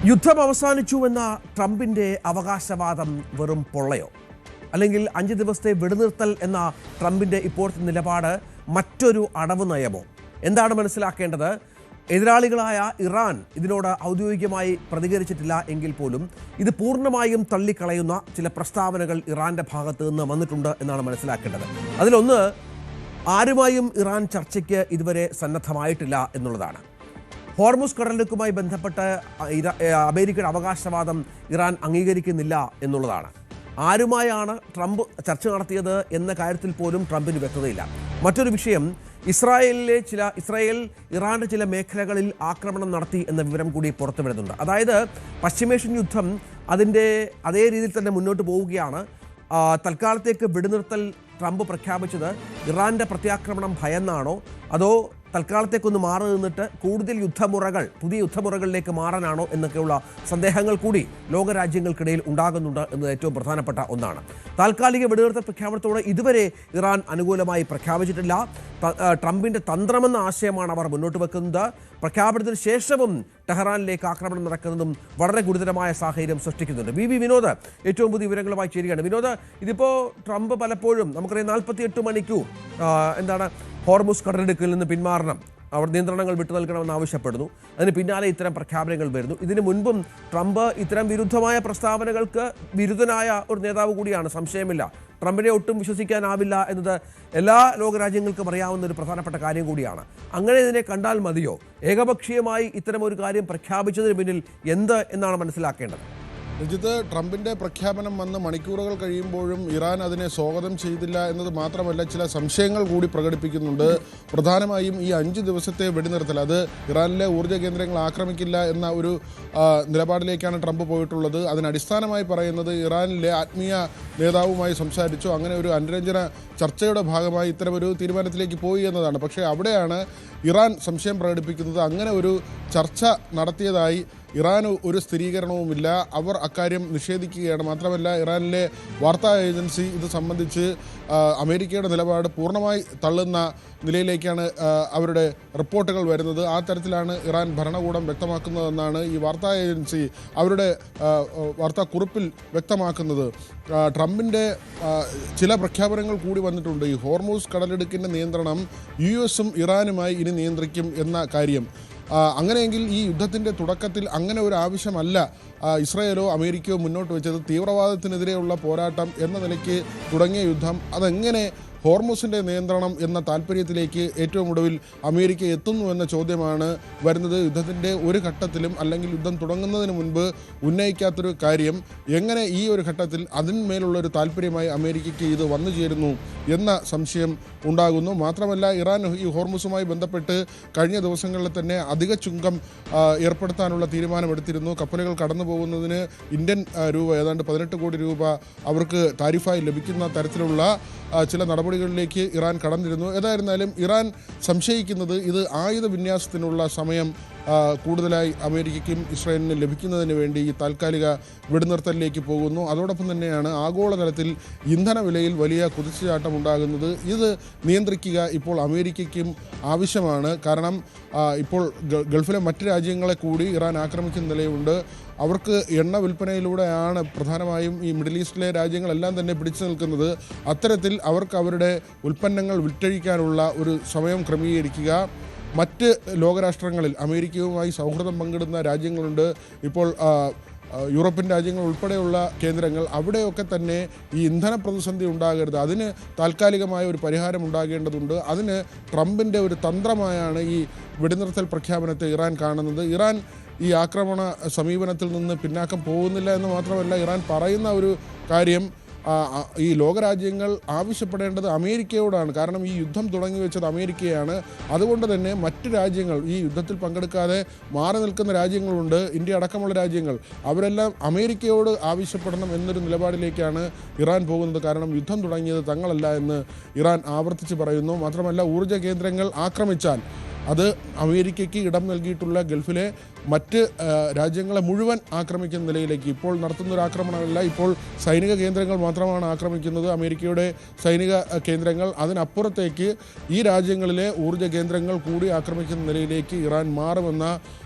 യുദ്ധം അവസാനിച്ചുവെന്ന ട്രംപിൻ്റെ അവകാശവാദം വെറും പൊള്ളയോ? അല്ലെങ്കിൽ 5 ദിവസത്തെ വെടിനിർത്തൽ എന്ന ട്രംപിൻ്റെ ഇപ്പോഴത്തെ നിലപാട് മറ്റൊരു അടവ് നയമോ? എന്താണ് മനസ്സിലാക്കേണ്ടത്? എതിരാളികളായ ഇറാൻ ഇതിനോട് ഔദ്യോഗികമായി പ്രതികരിച്ചിട്ടില്ല എങ്കിൽ പോലും ഇത് പൂർണ്ണമായും തള്ളിക്കളയുന്ന ചില പ്രസ്താവനകൾ ഇറാൻ്റെ ഭാഗത്ത് നിന്ന് വന്നിട്ടുണ്ട് എന്നാണ് മനസ്സിലാക്കേണ്ടത്. അതിലൊന്ന്, ആരുമായും ഇറാൻ ചർച്ചയ്ക്ക് ഇതുവരെ സന്നദ്ധമായിട്ടില്ല എന്നുള്ളതാണ്. ഹോർമുസ് കടലിടുക്കുമായി ബന്ധപ്പെട്ട് അമേരിക്കയുടെ അവകാശവാദം ഇറാൻ അംഗീകരിക്കുന്നില്ല എന്നുള്ളതാണ്. ആരുമായാണ് ട്രംപ് ചർച്ച നടത്തിയത് എന്ന കാര്യത്തിൽ പോലും ട്രംപിന് വ്യക്തതയില്ല. മറ്റൊരു വിഷയം, ഇസ്രായേൽ ഇറാന്റെ ചില മേഖലകളിൽ ആക്രമണം നടത്തി എന്ന വിവരം കൂടി പുറത്തു വരുന്നുണ്ട്. അതായത് പശ്ചിമേഷ്യൻ യുദ്ധം അതിൻ്റെ അതേ രീതിയിൽ തന്നെ മുന്നോട്ട് പോവുകയാണ്. തൽക്കാലത്തേക്ക് വെടിനിർത്തൽ ട്രംപ് പ്രഖ്യാപിച്ചത് ഇറാന്റെ പ്രത്യാക്രമണം ഭയന്നാണോ, അതോ തൽക്കാലത്തേക്കൊന്ന് മാറി നിന്നിട്ട് കൂടുതൽ പുതിയ യുദ്ധമുറകളിലേക്ക് മാറാനാണോ എന്നൊക്കെയുള്ള സന്ദേഹങ്ങൾ കൂടി ലോകരാജ്യങ്ങൾക്കിടയിൽ ഉണ്ടാകുന്നുണ്ട് എന്നത് ഏറ്റവും പ്രധാനപ്പെട്ട ഒന്നാണ്. താൽക്കാലിക വെടിനിർത്തൽ പ്രഖ്യാപനത്തോടെ ഇതുവരെ ഇറാൻ അനുകൂലമായി പ്രഖ്യാപിച്ചിട്ടില്ല. ട്രംപിൻ്റെ തന്ത്രമെന്ന ആശയമാണ് അവർ മുന്നോട്ട് വെക്കുന്നത്. പ്രഖ്യാപനത്തിന് ശേഷവും ടെഹ്റാനിലേക്ക് ആക്രമണം നടക്കുന്നതും വളരെ ഗുരുതരമായ സാഹചര്യം സൃഷ്ടിക്കുന്നുണ്ട്. വിനോദ് ഏറ്റവും പുതിയ വിവരങ്ങളുമായി ചേരുകയാണ്. വിനോദ്, ഇതിപ്പോൾ ട്രംപ് പലപ്പോഴും നമുക്കറിയാം 48 മണിക്കൂർ ഹോർമുസ് കടലിടുക്കിൽ നിന്ന് പിന്മാറണം, അവർ നിയന്ത്രണങ്ങൾ വിട്ടു നൽകണമെന്ന് ആവശ്യപ്പെടുന്നു. അതിന് പിന്നാലെ ഇത്തരം പ്രഖ്യാപനങ്ങൾ വരുന്നു. ഇതിനു മുൻപും ട്രംപ് ഇത്തരം വിരുദ്ധമായ പ്രസ്താവനകൾക്ക് വിരുദ്ധനായ ഒരു നേതാവ് കൂടിയാണ്, സംശയമില്ല. ട്രംപിനെ ഒട്ടും വിശ്വസിക്കാനാവില്ല എന്നത് എല്ലാ ലോകരാജ്യങ്ങൾക്കും അറിയാവുന്ന ഒരു പ്രധാനപ്പെട്ട കാര്യം കൂടിയാണ്. അങ്ങനെ ഇതിനെ കണ്ടാൽ മതിയോ? ഏകപക്ഷീയമായി ഇത്തരം ഒരു കാര്യം പ്രഖ്യാപിച്ചതിന് പിന്നിൽ എന്ത് എന്നാണ് മനസ്സിലാക്കേണ്ടത്? രഞ്ജിത്ത്, ട്രംപിൻ്റെ പ്രഖ്യാപനം വന്ന് മണിക്കൂറുകൾ കഴിയുമ്പോഴും ഇറാൻ അതിനെ സ്വാഗതം ചെയ്തില്ല എന്നത് മാത്രമല്ല, ചില സംശയങ്ങൾ കൂടി പ്രകടിപ്പിക്കുന്നുണ്ട്. പ്രധാനമായും ഈ 5 ദിവസത്തെ വെടിനിർത്തൽ, അത് ഇറാനിലെ ഊർജ്ജ കേന്ദ്രങ്ങൾ ആക്രമിക്കില്ല എന്ന ഒരു നിലപാടിലേക്കാണ് ട്രംപ് പോയിട്ടുള്ളത്. അതിനടിസ്ഥാനമായി പറയുന്നത് ഇറാനിലെ ആത്മീയ നേതാവുമായി സംസാരിച്ചു, അങ്ങനെ ഒരു അനുരഞ്ജന ചർച്ചയുടെ ഭാഗമായി ഇത്തരമൊരു തീരുമാനത്തിലേക്ക് പോയി എന്നതാണ്. പക്ഷേ അവിടെയാണ് ഇറാൻ സംശയം പ്രകടിപ്പിക്കുന്നത്. അങ്ങനെ ഒരു ചർച്ച നടത്തിയതായി ഇറാന് ഒരു സ്ഥിരീകരണവുമില്ല. അവർ അക്കാര്യം നിഷേധിക്കുകയാണ്. മാത്രമല്ല, ഇറാനിലെ വാർത്താ ഏജൻസി ഇത് സംബന്ധിച്ച് അമേരിക്കയുടെ നിലപാട് പൂർണ്ണമായി തള്ളുന്ന നിലയിലേക്കാണ് അവരുടെ റിപ്പോർട്ടുകൾ വരുന്നത്. ആ തരത്തിലാണ് ഇറാൻ ഭരണകൂടം വ്യക്തമാക്കുന്നതെന്നാണ് ഈ വാർത്താ ഏജൻസി അവരുടെ വാർത്താക്കുറിപ്പിൽ വ്യക്തമാക്കുന്നത്. ട്രംപിൻ്റെ ചില പ്രഖ്യാപനങ്ങൾ കൂടി വന്നിട്ടുണ്ട്. ഈ ഹോർമുസ് കടലിടുക്കിൻ്റെ നിയന്ത്രണം US-ഉം ഇറാനുമായി ഇനി നിയന്ത്രിക്കും എന്ന കാര്യം. അങ്ങനെയെങ്കിൽ ഈ യുദ്ധത്തിൻ്റെ തുടക്കത്തിൽ അങ്ങനെ ഒരു ആവശ്യമല്ല ഇസ്രായേലോ അമേരിക്കയോ മുന്നോട്ട് വെച്ചത്. തീവ്രവാദത്തിനെതിരെയുള്ള പോരാട്ടം എന്ന നിലയ്ക്ക് തുടങ്ങിയ യുദ്ധം അതെങ്ങനെ ഹോർമുസിൻ്റെ നിയന്ത്രണം എന്ന താല്പര്യത്തിലേക്ക് ഏറ്റവും ഒടുവിൽ അമേരിക്ക എത്തുന്നു എന്ന ചോദ്യമാണ് വരുന്നത്. യുദ്ധത്തിൻ്റെ ഒരു ഘട്ടത്തിലും അല്ലെങ്കിൽ യുദ്ധം തുടങ്ങുന്നതിന് മുൻപ് ഉന്നയിക്കാത്തൊരു കാര്യം എങ്ങനെ ഈ ഒരു ഘട്ടത്തിൽ അതിന്മേലുള്ളൊരു താല്പര്യമായി അമേരിക്കയ്ക്ക് ഇത് വന്നു ചേരുന്നു എന്ന സംശയം ഉണ്ടാകുന്നു. മാത്രമല്ല, ഇറാൻ ഈ ഹോർമുസുമായി ബന്ധപ്പെട്ട് കഴിഞ്ഞ ദിവസങ്ങളിൽ തന്നെ അധിക ചുങ്കം ഏർപ്പെടുത്താനുള്ള തീരുമാനമെടുത്തിരുന്നു. കപ്പലുകൾ കടന്നു പോകുന്നതിന് ഇന്ത്യൻ രൂപ ഏതാണ്ട് 18 കോടി രൂപ അവർക്ക് താരിഫായി ലഭിക്കുന്ന തരത്തിലുള്ള ചില നടപടികളിലേക്ക് ഇറാൻ കടന്നിരുന്നു. ഏതായിരുന്നാലും ഇറാൻ സംശയിക്കുന്നത് ഇത് ആയുധ വിന്യാസത്തിനുള്ള സമയം കൂടുതലായി അമേരിക്കയ്ക്കും ഇസ്രായേലിനും ലഭിക്കുന്നതിന് വേണ്ടി ഈ താൽക്കാലിക വെടിനിർത്തലിലേക്ക് പോകുന്നു. അതോടൊപ്പം തന്നെയാണ് ആഗോളതലത്തിൽ ഇന്ധന വിലയിൽ വലിയ കുതിച്ചുചാട്ടം ഉണ്ടാകുന്നത്. ഇത് നിയന്ത്രിക്കുക ഇപ്പോൾ അമേരിക്കയ്ക്കും ആവശ്യമാണ്. കാരണം ഇപ്പോൾ ഗൾഫിലെ മറ്റ് രാജ്യങ്ങളെ കൂടി ഇറാൻ ആക്രമിക്കുന്ന നിലയുണ്ട്. അവർക്ക് എണ്ണ വിൽപ്പനയിലൂടെയാണ് പ്രധാനമായും ഈ മിഡിൽ ഈസ്റ്റിലെ രാജ്യങ്ങളെല്ലാം തന്നെ പിടിച്ചു നിൽക്കുന്നത്. അത്തരത്തിൽ അവർക്ക് അവരുടെ ഉൽപ്പന്നങ്ങൾ വിറ്റഴിക്കാനുള്ള ഒരു സമയം ക്രമീകരിക്കുക. മറ്റ് ലോകരാഷ്ട്രങ്ങളിൽ അമേരിക്കയുമായി സൗഹൃദം പങ്കിടുന്ന രാജ്യങ്ങളുണ്ട്. ഇപ്പോൾ യൂറോപ്യൻ രാജ്യങ്ങൾ ഉൾപ്പെടെയുള്ള കേന്ദ്രങ്ങൾ, അവിടെയൊക്കെ തന്നെ ഈ ഇന്ധന പ്രതിസന്ധി ഉണ്ടാകരുത്, അതിന് താൽക്കാലികമായ ഒരു പരിഹാരം ഉണ്ടാകേണ്ടതുണ്ട്. അതിന് ട്രംപിൻ്റെ ഒരു തന്ത്രമായാണ് ഈ വെടിനിർത്തൽ പ്രഖ്യാപനത്തെ ഇറാൻ കാണുന്നത്. ഇറാൻ ഈ ആക്രമണ സമീപനത്തിൽ നിന്ന് പിന്നാക്കം പോകുന്നില്ല എന്ന് മാത്രമല്ല, ഇറാൻ പറയുന്ന ഒരു കാര്യം ഈ ലോകരാജ്യങ്ങൾ ആവശ്യപ്പെടേണ്ടത് അമേരിക്കയോടാണ്. കാരണം ഈ യുദ്ധം തുടങ്ങി വെച്ചത് അമേരിക്കയാണ്. അതുകൊണ്ട് തന്നെ മറ്റ് രാജ്യങ്ങൾ, ഈ യുദ്ധത്തിൽ പങ്കെടുക്കാതെ മാറി നിൽക്കുന്ന രാജ്യങ്ങളുണ്ട്, ഇന്ത്യ അടക്കമുള്ള രാജ്യങ്ങൾ, അവരെല്ലാം അമേരിക്കയോട് ആവശ്യപ്പെടണം എന്നൊരു നിലപാടിലേക്കാണ് ഇറാൻ പോകുന്നത്. കാരണം യുദ്ധം തുടങ്ങിയത് തങ്ങളല്ല എന്ന് ഇറാൻ ആവർത്തിച്ച് പറയുന്നു. മാത്രമല്ല, ഊർജ്ജ കേന്ദ്രങ്ങൾ ആക്രമിച്ചാൽ അത് അമേരിക്കയ്ക്ക് ഇടം നൽകിയിട്ടുള്ള ഗൾഫിലെ മറ്റ് രാജ്യങ്ങളെ മുഴുവൻ ആക്രമിക്കുന്ന നിലയിലേക്ക് ഇപ്പോൾ നടത്തുന്നൊരു ആക്രമണമല്ല. ഇപ്പോൾ സൈനിക കേന്ദ്രങ്ങൾ മാത്രമാണ് ആക്രമിക്കുന്നത്, അമേരിക്കയുടെ സൈനിക കേന്ദ്രങ്ങൾ. അതിനപ്പുറത്തേക്ക് ഈ രാജ്യങ്ങളിലെ ഊർജ്ജ കേന്ദ്രങ്ങൾ കൂടി ആക്രമിക്കുന്ന നിലയിലേക്ക് ഇറാൻ മാറുമെന്ന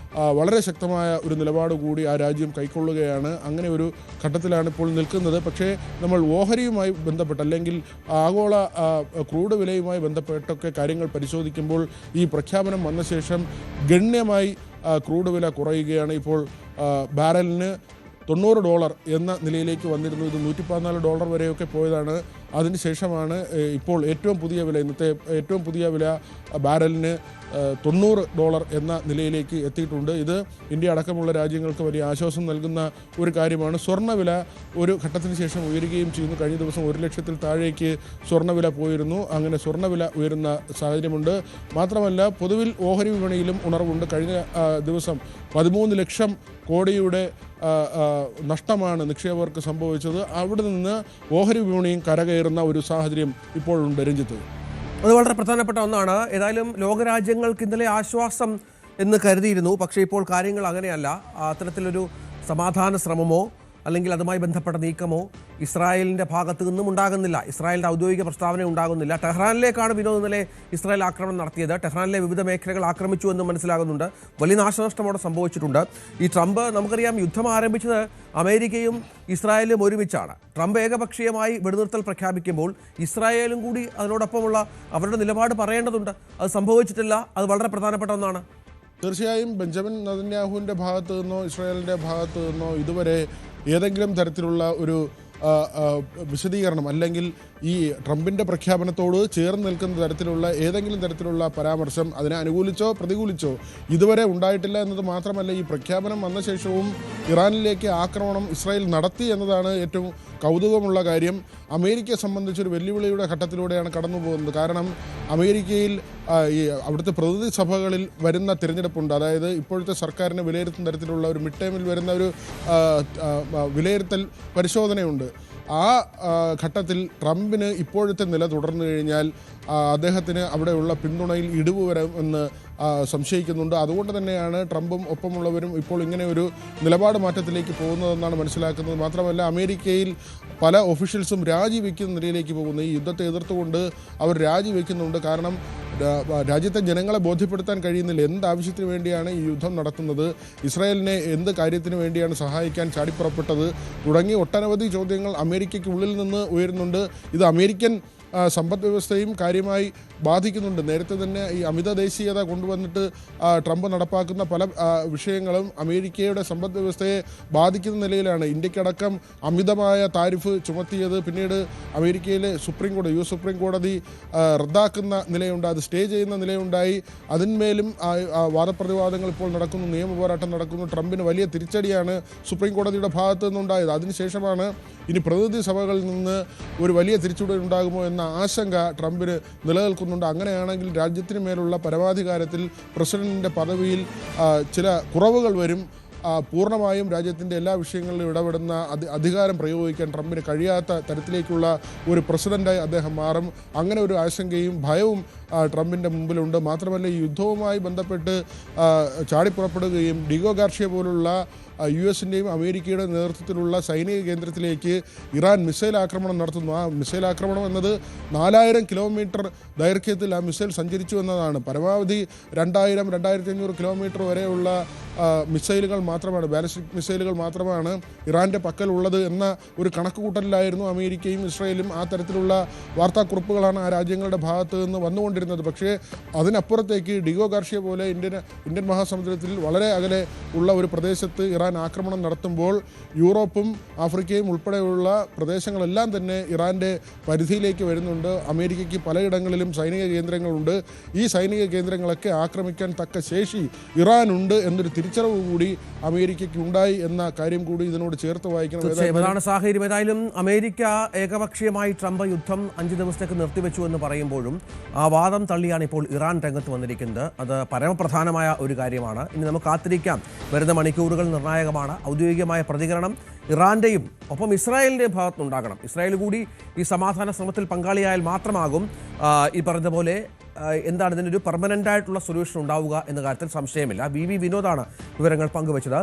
വളരെ ശക്തമായ ഒരു നിലപാട് കൂടി ആ രാജ്യം കൈക്കൊള്ളുകയാണ്. അങ്ങനെ ഒരു ഘട്ടത്തിലാണ് ഇപ്പോൾ നിൽക്കുന്നത്. പക്ഷേ നമ്മൾ ഓഹരിയുമായി ബന്ധപ്പെട്ട് അല്ലെങ്കിൽ ആഗോള ക്രൂഡ് വിലയുമായി ബന്ധപ്പെട്ടൊക്കെ കാര്യങ്ങൾ പരിശോധിക്കുമ്പോൾ ഈ പ്രഖ്യാപനം വന്ന ശേഷം ഗണ്യമായി ക്രൂഡ് വില കുറയുകയാണ്. ഇപ്പോൾ ബാരലിന് $90 എന്ന നിലയിലേക്ക് വന്നിരുന്നു. ഇത് $114 വരെയൊക്കെ പോയതാണ്. അതിനുശേഷമാണ് ഇപ്പോൾ ഏറ്റവും പുതിയ വില, ഇന്നത്തെ ഏറ്റവും പുതിയ വില ബാരലിന് $90 എന്ന നിലയിലേക്ക് എത്തിയിട്ടുണ്ട്. ഇത് ഇന്ത്യ അടക്കമുള്ള രാജ്യങ്ങൾക്ക് വലിയ ആശ്വാസം നൽകുന്ന ഒരു കാര്യമാണ്. സ്വർണ്ണവില ഒരു ഘട്ടത്തിന് ശേഷം ഉയരുകയും ചെയ്യുന്നു. കഴിഞ്ഞ ദിവസം 1 ലക്ഷത്തിൽ താഴേക്ക് സ്വർണ്ണവില പോയിരുന്നു. അങ്ങനെ സ്വർണ്ണവില ഉയരുന്ന സാഹചര്യമുണ്ട്. മാത്രമല്ല പൊതുവിൽ ഓഹരി വിപണിയിലും ഉണർവുണ്ട്. കഴിഞ്ഞ ദിവസം 13 ലക്ഷം കോടിയുടെ നഷ്ടമാണ് നിക്ഷേപകർക്ക് സംഭവിച്ചത്. അവിടെ നിന്ന് ഓഹരി വിപണിയും കരകയറുന്ന ഒരു സാഹചര്യം ഇപ്പോഴുണ്ട്. രഞ്ജിത്ത്, അത് വളരെ പ്രധാനപ്പെട്ട ഒന്നാണ്. ഏതായാലും ലോകരാജ്യങ്ങൾക്ക് ഇന്നലെ ആശ്വാസം എന്ന് കരുതിയിരുന്നു. പക്ഷേ ഇപ്പോൾ കാര്യങ്ങൾ അങ്ങനെയല്ല. അത്തരത്തിലൊരു സമാധാന ശ്രമമോ അല്ലെങ്കിൽ അതുമായി ബന്ധപ്പെട്ട നീക്കമോ ഇസ്രായേലിൻ്റെ ഭാഗത്തു നിന്നും ഉണ്ടാകുന്നില്ല. ഇസ്രായേലിൻ്റെ ഔദ്യോഗിക പ്രസ്താവന ഉണ്ടാകുന്നില്ല. ടെഹ്റാനിലേക്കാണ് വിനോദ് ഇന്നലെ ഇസ്രായേൽ ആക്രമണം നടത്തിയത്. ടെഹ്റാനിലെ വിവിധ മേഖലകൾ ആക്രമിച്ചു എന്ന് മനസ്സിലാകുന്നുണ്ട്. വലിയ നാശനഷ്ടം അവിടെ സംഭവിച്ചിട്ടുണ്ട്. ഈ ട്രംപ്, നമുക്കറിയാം, യുദ്ധം ആരംഭിച്ചത് അമേരിക്കയും ഇസ്രായേലും ഒരുമിച്ചാണ്. ട്രംപ് ഏകപക്ഷീയമായി വെടിനിർത്തൽ പ്രഖ്യാപിക്കുമ്പോൾ ഇസ്രായേലും കൂടി അതിനോടൊപ്പമുള്ള അവരുടെ നിലപാട് പറയേണ്ടതുണ്ട്. അത് സംഭവിച്ചിട്ടില്ല. അത് വളരെ പ്രധാനപ്പെട്ട ഒന്നാണ്. തീർച്ചയായും ബെഞ്ചമിൻ നെതന്യാഹുവിൻ്റെ ഭാഗത്തു നിന്നോ ഇസ്രായേലിൻ്റെ ഭാഗത്തു നിന്നോ ഇതുവരെ ഏതെങ്കിലും തരത്തിലുള്ള ഒരു വിശദീകരണം അല്ലെങ്കിൽ ഈ ട്രംപിൻ്റെ പ്രഖ്യാപനത്തോട് ചേർന്ന് നിൽക്കുന്ന തരത്തിലുള്ള ഏതെങ്കിലും തരത്തിലുള്ള പരാമർശം, അതിനെ അനുകൂലിച്ചോ പ്രതികൂലിച്ചോ ഇതുവരെ ഉണ്ടായിട്ടില്ല എന്നത് മാത്രമല്ല, ഈ പ്രഖ്യാപനം വന്ന ശേഷവും ഇറാനിലേക്ക് ആക്രമണം ഇസ്രായേൽ നടത്തി എന്നതാണ് ഏറ്റവും കൗതുകമുള്ള കാര്യം. അമേരിക്കയെ സംബന്ധിച്ചൊരു വെല്ലുവിളിയുടെ ഘട്ടത്തിലൂടെയാണ് കടന്നു പോകുന്നത്. കാരണം അമേരിക്കയിൽ ഈ അവിടുത്തെ പ്രതിനിധി സഭകളിൽ വരുന്ന തിരഞ്ഞെടുപ്പുണ്ട്. അതായത് ഇപ്പോഴത്തെ സർക്കാരിനെ വിലയിരുത്തുന്ന തരത്തിലുള്ള ഒരു മിഡ് ടൈമിൽ വരുന്ന ഒരു വിലയിരുത്തൽ പരിശോധനയുണ്ട്. ആ ഘട്ടത്തിൽ ട്രംപിന് ഇപ്പോഴത്തെ നില തുടർന്നു കഴിഞ്ഞാൽ അദ്ദേഹത്തിന് അവിടെയുള്ള പിന്തുണയിൽ ഇടിവ് വരുമെന്ന് സംശയിക്കുന്നുണ്ട്. അതുകൊണ്ട് തന്നെയാണ് ട്രംപും ഒപ്പമുള്ളവരും ഇപ്പോൾ ഇങ്ങനെ ഒരു നിലപാട് മാറ്റത്തിലേക്ക് പോകുന്നതെന്നാണ് മനസ്സിലാക്കുന്നത്. മാത്രമല്ല അമേരിക്കയിൽ പല ഒഫീഷ്യൽസും രാജിവെക്കുന്ന നിലയിലേക്ക് പോകുന്നു. ഈ യുദ്ധത്തെ എതിർത്തുകൊണ്ട് അവർ രാജിവെക്കുന്നുണ്ട്. കാരണം രാജ്യത്തെ ജനങ്ങളെ ബോധ്യപ്പെടുത്താൻ കഴിയുന്നില്ല എന്താവശ്യത്തിന് വേണ്ടിയാണ് ഈ യുദ്ധം നടത്തുന്നത്, ഇസ്രായേലിനെ എന്ത് കാര്യത്തിന് വേണ്ടിയാണ് സഹായിക്കാൻ ചാടിപ്പുറപ്പെട്ടത് തുടങ്ങി ഒട്ടനവധി ചോദ്യങ്ങൾ അമേരിക്കയ്ക്ക് ഉള്ളിൽ നിന്ന് ഉയരുന്നുണ്ട്. ഇത് അമേരിക്കൻ സമ്പദ് വ്യവസ്ഥയും കാര്യമായി ബാധിക്കുന്നുണ്ട്. നേരത്തെ തന്നെ ഈ അമിത ദേശീയത കൊണ്ടുവന്നിട്ട് ട്രംപ് നടപ്പാക്കുന്ന പല വിഷയങ്ങളും അമേരിക്കയുടെ സമ്പദ് വ്യവസ്ഥയെ ബാധിക്കുന്ന നിലയിലാണ്. ഇന്ത്യക്കടക്കം അമിതമായ താരിഫ് ചുമത്തിയത് പിന്നീട് അമേരിക്കയിലെ യു.എസ്. സുപ്രീം കോടതി റദ്ദാക്കുന്ന നിലയുണ്ട്, അത് സ്റ്റേ ചെയ്യുന്ന നിലയുണ്ടായി. അതിന്മേലും വാദപ്രതിവാദങ്ങൾ ഇപ്പോൾ നടക്കുന്നു, നിയമ പോരാട്ടം നടക്കുന്നു. ട്രംപിന് വലിയ തിരിച്ചടിയാണ് സുപ്രീം കോടതിയുടെ ഭാഗത്തു നിന്നുണ്ടായത്. അതിനുശേഷമാണ് ഇനി പ്രതിനിധി സഭകളിൽ നിന്ന് ഒരു വലിയ തിരിച്ചുവിടൽ ഉണ്ടാകുമോ എന്ന ആശങ്ക ട്രംപിന് നിലനിൽക്കുന്നുണ്ട്. അങ്ങനെയാണെങ്കിൽ രാജ്യത്തിന് മേലുള്ള പരമാധികാരത്തിൽ പ്രസിഡന്റിൻ്റെ പദവിയിൽ ചില കുറവുകൾ വരും. പൂർണ്ണമായും രാജ്യത്തിൻ്റെ എല്ലാ വിഷയങ്ങളിലും ഇടപെടുന്ന അധികാരം പ്രയോഗിക്കാൻ ട്രംപിന് കഴിയാത്ത തരത്തിലേക്കുള്ള ഒരു പ്രസിഡൻ്റായി അദ്ദേഹം മാറും. അങ്ങനെ ഒരു ആശങ്കയും ഭയവും ട്രംപിൻ്റെ മുമ്പിലുണ്ട്. മാത്രമല്ല ഈ യുദ്ധവുമായി ബന്ധപ്പെട്ട് ചാടിപ്പുറപ്പെടുകയും ഡിഗോ ഗാർഷ്യ പോലുള്ള US-ൻ്റെയും അമേരിക്കയുടെ നേതൃത്വത്തിലുള്ള സൈനിക കേന്ദ്രത്തിലേക്ക് ഇറാൻ മിസൈൽ ആക്രമണം നടത്തുന്നു. ആ മിസൈൽ ആക്രമണം എന്നത് 4000 കിലോമീറ്റർ ദൈർഘ്യത്തിൽ ആ മിസൈൽ സഞ്ചരിച്ചു എന്നതാണ്. പരമാവധി 2000-2500 കിലോമീറ്റർ വരെയുള്ള മിസൈലുകൾ മാത്രമാണ്, ബാലിസ്റ്റിക് മിസൈലുകൾ മാത്രമാണ് ഇറാൻ്റെ പക്കലുള്ളത് എന്ന ഒരു കണക്കുകൂട്ടലിലായിരുന്നു അമേരിക്കയും ഇസ്രായേലും. ആ തരത്തിലുള്ള വാർത്താക്കുറിപ്പുകളാണ് ആ രാജ്യങ്ങളുടെ ഭാഗത്ത് നിന്ന് വന്നുകൊണ്ടിരുന്നത്. പക്ഷേ അതിനപ്പുറത്തേക്ക് ഡിഗോ ഗാർഷ്യ പോലെ ഇന്ത്യൻ മഹാസമുദ്രത്തിൽ വളരെ അകലെ ഉള്ള ഒരു പ്രദേശത്ത് ഇറാൻ ആക്രമണം നടത്തുമ്പോൾ യൂറോപ്പും ആഫ്രിക്കയും ഉൾപ്പെടെയുള്ള പ്രദേശങ്ങളെല്ലാം തന്നെ ഇറാൻ്റെ പരിധിയിലേക്ക് വരുന്നുണ്ട്. അമേരിക്കയ്ക്ക് പലയിടങ്ങളിലും സൈനിക കേന്ദ്രങ്ങളുണ്ട്. ഈ സൈനിക കേന്ദ്രങ്ങളൊക്കെ ആക്രമിക്കാൻ തക്ക ശേഷി ഇറാനുണ്ട് എന്നൊരു തിരിച്ചറിവ് കൂടി അമേരിക്കയ്ക്ക് ഉണ്ടായി എന്ന കാര്യം കൂടി ഇതിനോട് ചേർത്ത് വായിക്കണം. അതാണ് സാഹചര്യം. ഏതായാലും അമേരിക്ക ഏകപക്ഷീയമായി ട്രംപ് യുദ്ധം 5 ദിവസത്തേക്ക് നിർത്തിവെച്ചു എന്ന് പറയുമ്പോഴും ആ വാദം തള്ളിയാണ് ഇപ്പോൾ ഇറാൻ രംഗത്ത് വന്നിരിക്കുന്നത്. അത് പരമപ്രധാനമായ ഒരു കാര്യമാണ്. ഇനി നമുക്ക് കാത്തിരിക്കാം. വരുന്ന മണിക്കൂറുകൾ നിർണായകമാണ്. ഔദ്യോഗികമായ പ്രതികരണം ഇറാൻ്റെയും ഒപ്പം ഇസ്രായേലിൻ്റെയും ഭാഗത്തുനിന്നുണ്ടാകണം. ഇസ്രായേൽ കൂടി ഈ സമാധാന ശ്രമത്തിൽ പങ്കാളിയായാൽ മാത്രമാകും ഈ പറഞ്ഞതുപോലെ എന്താണ് ഇതിനൊരു പെർമനൻ്റ് ആയിട്ടുള്ള സൊല്യൂഷൻ ഉണ്ടാവുക എന്ന കാര്യത്തിൽ സംശയമില്ല. വി വിനോദാണ് വിവരങ്ങൾ പങ്കുവച്ചത്.